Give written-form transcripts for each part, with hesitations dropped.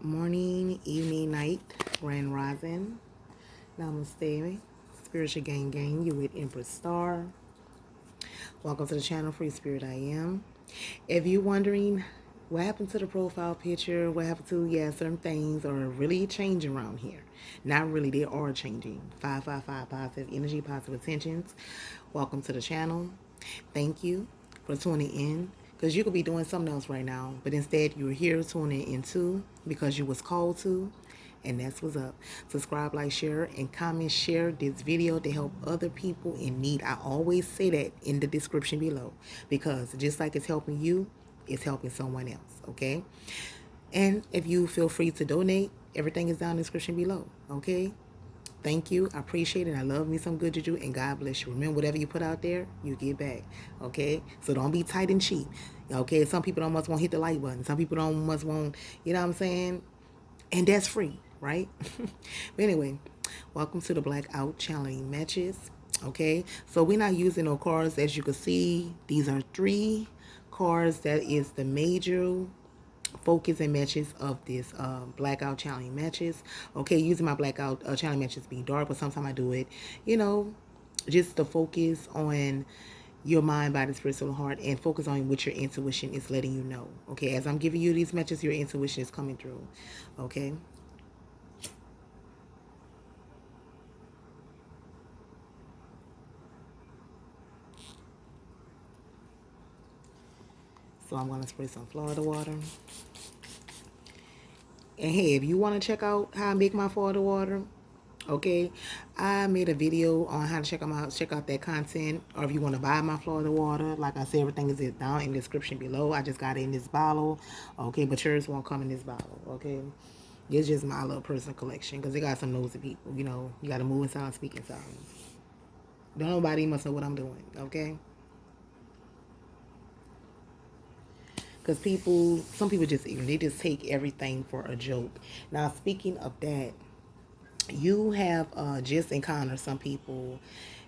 Morning, evening, night, grand rising. Namaste, spiritual gang. You with Empress Star. Welcome to the channel, Free Spirit I Am. If you're wondering what happened to the profile picture, what happened to, certain things are really changing around here. Not really, they are changing. 555 positive energy, positive intentions. Welcome to the channel. Thank you for tuning in. Because you could be doing something else right now, but instead you're here tuning in too because you was called to, and that's what's up. Subscribe, like, share, and comment, share this video to help other people in need. I always say that in the description below because just like it's helping you, it's helping someone else, okay? And if you feel free to donate, everything is down in the description below, okay? Thank you. I appreciate it. I love me some good juju, and God bless you. Remember, whatever you put out there, you get back. Okay? So don't be tight and cheap. Okay? Some people don't must want to hit the like button. Some people don't must want, you know what I'm saying? And that's free, right? But anyway, welcome to the Blackout Challenge matches. Okay? So we're not using no cards. As you can see, these are 3 cards. That is the major focus and matches of this blackout challenge matches. Okay, using my blackout challenge matches being dark, but sometimes I do it, just to focus on your mind, body, spirit, soul, and heart, and focus on what your intuition is letting you know. Okay, as I'm giving you these matches, your intuition is coming through. Okay. So I'm going to spray some Florida water. And hey, if you want to check out how I make my Florida water, okay, I made a video on how to check out that content. Or if you want to buy my Florida water, like I said, everything is down in the description below. I just got it in this bottle, okay, but yours won't come in this bottle, okay. It's just my little personal collection because they got some nosy people. You got to move in silence, speak in silence. Don't nobody must know what I'm doing, okay. Because some people just ignorant. They just take everything for a joke. Now, speaking of that, you have just encountered some people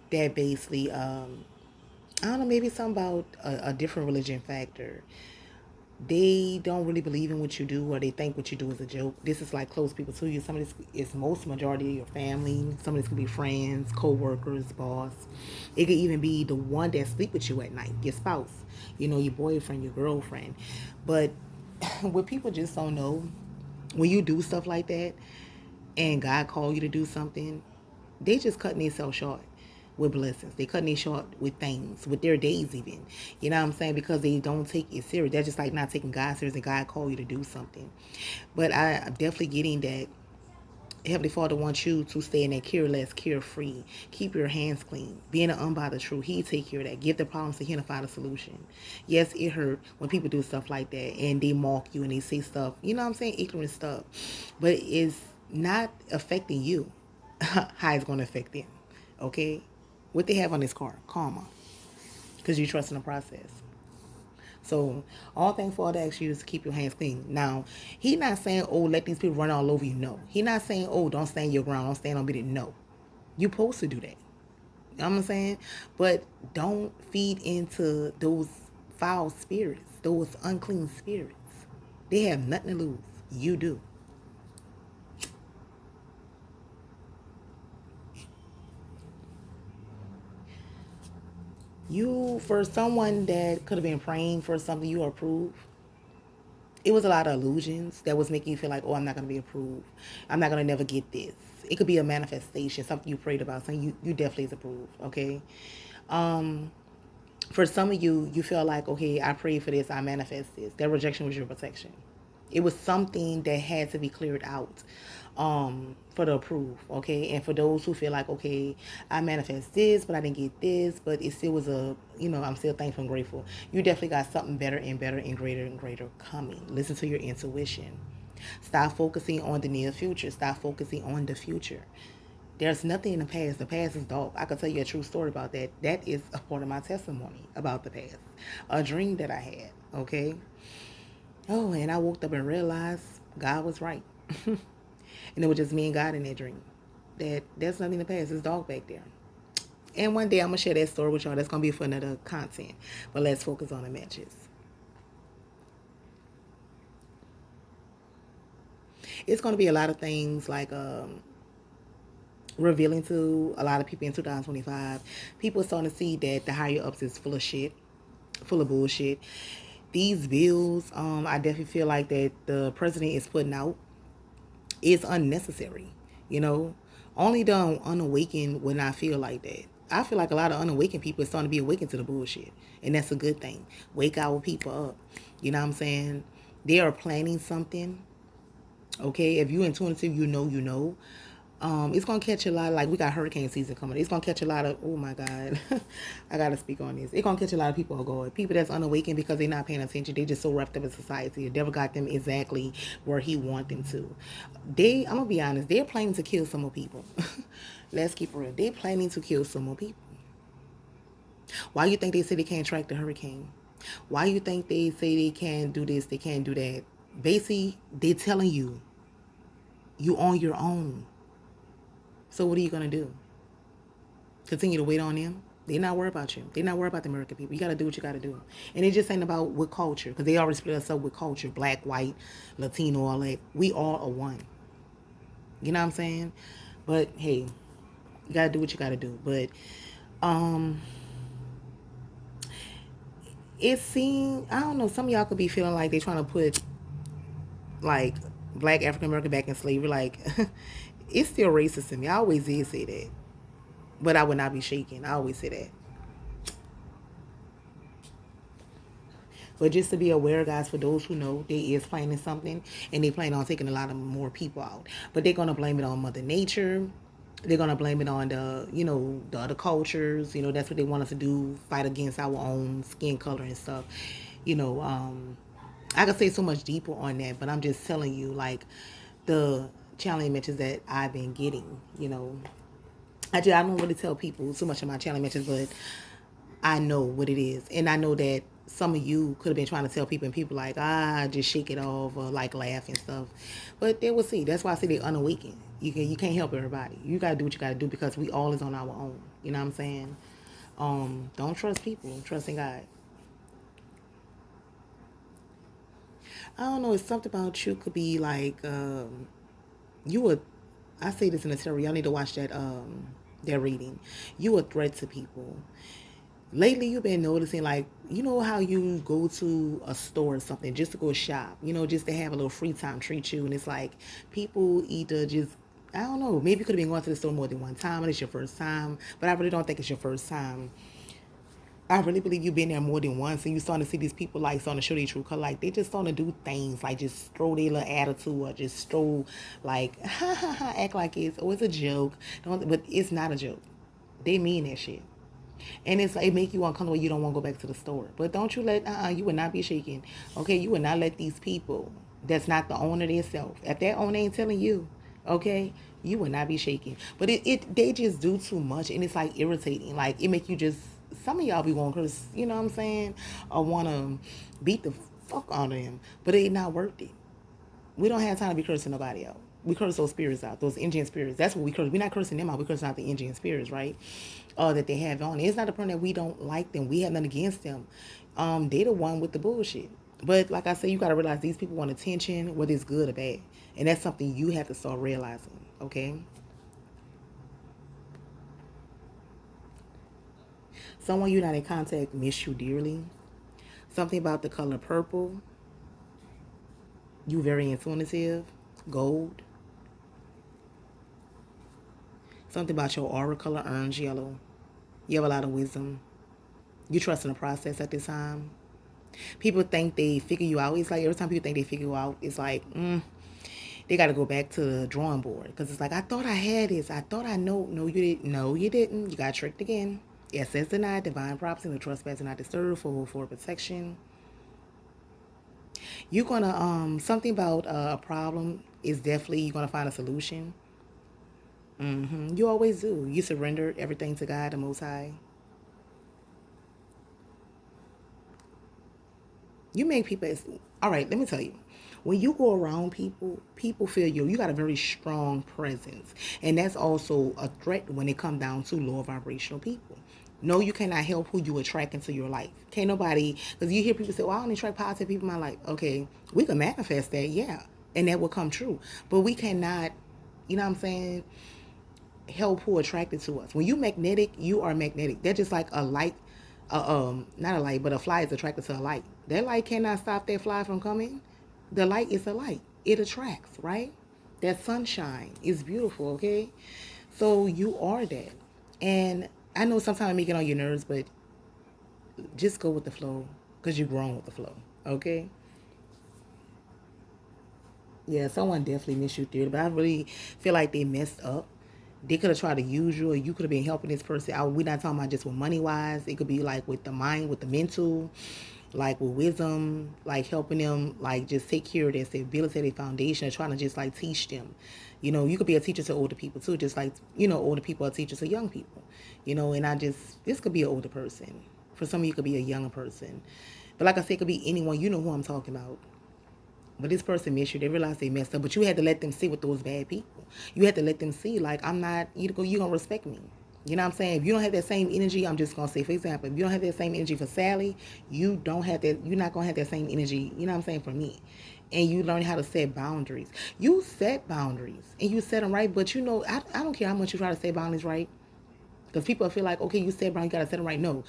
that basically, I don't know, maybe something about a different religion factor. They don't really believe in what you do, or they think what you do is a joke. This is like close people to you. Some of this is most majority of your family. Some of this could be friends, co-workers, boss. It could even be the one that sleep with you at night, your spouse, your boyfriend, your girlfriend. But what people just don't know, when you do stuff like that and God called you to do something, they just cutting themselves short with blessings. They cutting it short with things, with their days even. You know what I'm saying? Because they don't take it serious. They're just like not taking God serious, and God called you to do something. But I'm definitely getting that Heavenly Father wants you to stay in that careless, carefree. Keep your hands clean. Being an unbothered truth. He take care of that. Give the problems to Him to find a solution. Yes, it hurt when people do stuff like that and they mock you and they say stuff, you know what I'm saying? Ignorant stuff. But it's not affecting you. How it's going to affect them. Okay? What they have on this card? Karma. Because you trust in the process. So all thankful to ask you is to keep your hands clean. Now, he not saying, oh, let these people run all over you. No. He not saying, oh, don't stand your ground, don't stand on it. No. You supposed to do that. You know what I'm saying? But don't feed into those foul spirits, those unclean spirits. They have nothing to lose. You do. You, for someone that could have been praying for something you approve, it was a lot of illusions that was making you feel like, oh, I'm not going to be approved. I'm not going to never get this. It could be a manifestation, something you prayed about, something you definitely is approved, okay? For some of you, you feel like, okay, I prayed for this, I manifest this. That rejection was your protection. It was something that had to be cleared out for the approve, okay? And for those who feel like, okay, I manifest this, but I didn't get this, but it still was I'm still thankful and grateful. You definitely got something better and greater coming. Listen to your intuition. Stop focusing on the near future. Stop focusing on the future. There's nothing in the past. The past is dark. I could tell you a true story about that. That is a part of my testimony about the past. A dream that I had, okay? Oh, and I woke up and realized God was right. And it was just me and God in that dream. There's nothing in the past. It's dark back there. And one day I'm going to share that story with y'all. That's going to be for another content. But let's focus on the matches. It's going to be a lot of things like revealing to a lot of people in 2025. People are starting to see that the higher ups is full of shit, full of bullshit. These bills, I definitely feel like that the president is putting out is unnecessary. You know, only the unawakened would not feel like that. I feel like a lot of unawakened people are starting to be awakened to the bullshit, and that's a good thing. Wake our people up. You know what I'm saying? They are planning something. Okay, if you intuitive, you know. It's gonna catch a lot of, like, we got hurricane season coming. It's gonna catch a lot of, oh my god, I gotta speak on this. It's gonna catch a lot of people who go, people that's unawakened because they're not paying attention. They just so wrapped up in society. The devil got them exactly where he want them to. I'm gonna be honest, they're planning to kill some more people. Let's keep it real. They're planning to kill some more people. Why you think they say they can't track the hurricane? Why you think they say they can't do this, they can't do that? Basically, they're telling you, you on your own. So what are you gonna do? Continue to wait on them? They're not worried about you. They're not worried about the American people. You got to do what you got to do. And it just ain't about what culture, because they already split us up with culture, black, white, Latino, all that. We all are one. You know what I'm saying? But hey, you got to do what you got to do. But it seems, I don't know, some of y'all could be feeling like they're trying to put like black African American back in slavery. Like, it's still racist to me. I always did say that. But I would not be shaking. I always say that. But just to be aware, guys, for those who know, they is planning something, and they plan on taking a lot of more people out. But they're gonna blame it on Mother Nature. They're gonna blame it on the other cultures. That's what they want us to do: fight against our own skin color and stuff. You know, I could say so much deeper on that, but I'm just telling you, like, the challenge mentions that I've been getting. I don't really tell people so much of my challenge mentions, but I know what it is. And I know that some of you could have been trying to tell people, and people like, just shake it off, or like laugh and stuff. But they will see. That's why I say they're unawakened. You can't help everybody. You got to do what you got to do, because we all is on our own. You know what I'm saying? Don't trust people. Trust in God. I don't know. It's something about you could be like, you would, I say this in the tarot. Y'all need to watch that reading. You a threat to people. Lately, you've been noticing, like, how you go to a store or something just to go shop, just to have a little free time, treat you. And it's like people either just, I don't know, maybe you could have been going to the store more than one time and it's your first time, but I really don't think it's your first time. I really believe you've been there more than once, and you starting to see these people, like, starting to show their true color. Like, they just starting to do things, like, just throw their little attitude, or just throw, like, ha ha ha, act like it's a joke. But it's not a joke. They mean that shit. And it's like, it make you uncomfortable. You don't want to go back to the store. But don't you let, you would not be shaking. Okay, you would not let these people that's not the owner themselves, if that owner ain't telling you, okay, you would not be shaking. But they just do too much, and it's like irritating. Like, it make you just, some of y'all be wanting to curse, you know what I'm saying, or want to beat the fuck out of them, but it not worth it. We don't have time to be cursing nobody out. We curse those spirits out, those Indian spirits. That's what we curse. We're not cursing them out. We're cursing out the Indian spirits, right? That they have on. It's not the point that we don't like them. We have nothing against them. They the one with the bullshit. But like I said, you got to realize these people want attention, whether it's good or bad. And that's something you have to start realizing, okay? Someone you're not in contact miss you dearly. Something about the color purple. You very intuitive. Gold. Something about your aura color, orange yellow. You have a lot of wisdom. You trust in the process at this time. People think they figure you out. It's like every time people think they figure you out, it's like, they got to go back to the drawing board. Because it's like, I thought I had this. I thought I know. No, you didn't. No, you didn't. You got tricked again. Yes, denied. Divine property. The trespass not disturbed. For protection. You're going to, something about a problem is definitely, you're going to find a solution. You always do. You surrender everything to God, the Most High. You make people, all right, let me tell you. When you go around people, people feel you got a very strong presence. And that's also a threat when it comes down to lower vibrational people. No, you cannot help who you attract into your life. Can't nobody, because you hear people say, well, I only attract positive people in my life. Okay, we can manifest that, yeah. and that will come true. But we cannot, you know what I'm saying, help who are attracted to us. When you magnetic, you are magnetic. They're just like a light, not a light, but a fly is attracted to a light. That light cannot stop that fly from coming. The light is a light. It attracts, right? That sunshine is beautiful, okay? So you are that. And I know sometimes I make it on your nerves, but just go with the flow because you're grown with the flow, okay? Yeah, someone definitely missed you through it, but I really feel like they messed up. They could have tried to use you, or you could have been helping this person out. We're not talking about just with money wise. It could be like with the mind, with the mental, like with wisdom, like helping them, like just take care of their stability, their foundation, or trying to just like teach them. You know, you could be a teacher to older people too, just like, you know, older people are teachers to young people. You know, and this could be an older person. For some of you, it could be a younger person. But like I said, it could be anyone. You know who I'm talking about. But this person missed you. They realized they messed up. But you had to let them see with those bad people. You had to let them see, like, I'm not, you going to respect me. You know what I'm saying? If you don't have that same energy, I'm just going to say, for example, if you don't have that same energy for Sally, you don't have that, you're not going to have that same energy, you know what I'm saying, for me. And you learn how to set boundaries. You set boundaries and you set them right. But you know, I don't care how much you try to set boundaries right. Because people feel like, okay, you set boundaries, you got to set them right. No.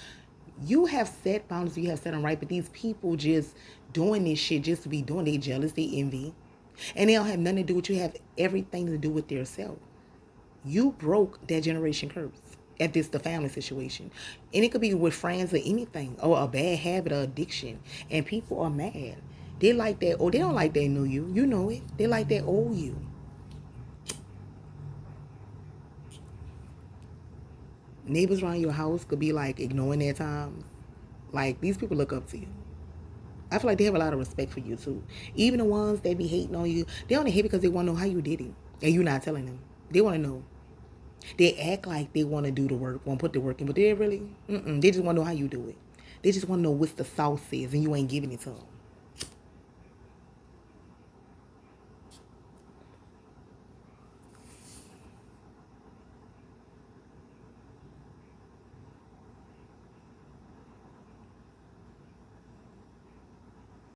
You have set boundaries, you have set them right, but these people just doing this shit just to be doing. They jealous, they envy, and they don't have nothing to do with you. Have everything to do with their self. You broke that generation curse at the family situation, and it could be with friends or anything, or a bad habit or addiction. And people are mad. They like that, or they don't like that new you. You know it. They like that old you. Neighbors around your house could be like ignoring their time. Like these people look up to you. I feel like they have a lot of respect for you too. Even the ones that be hating on you, they only hate because they want to know how you did it, and you're not telling them. They want to know. They act like they want to do the work, want to put the work in, but they really, they just want to know how you do it. They just want to know what's the sauce is, and you ain't giving it to them.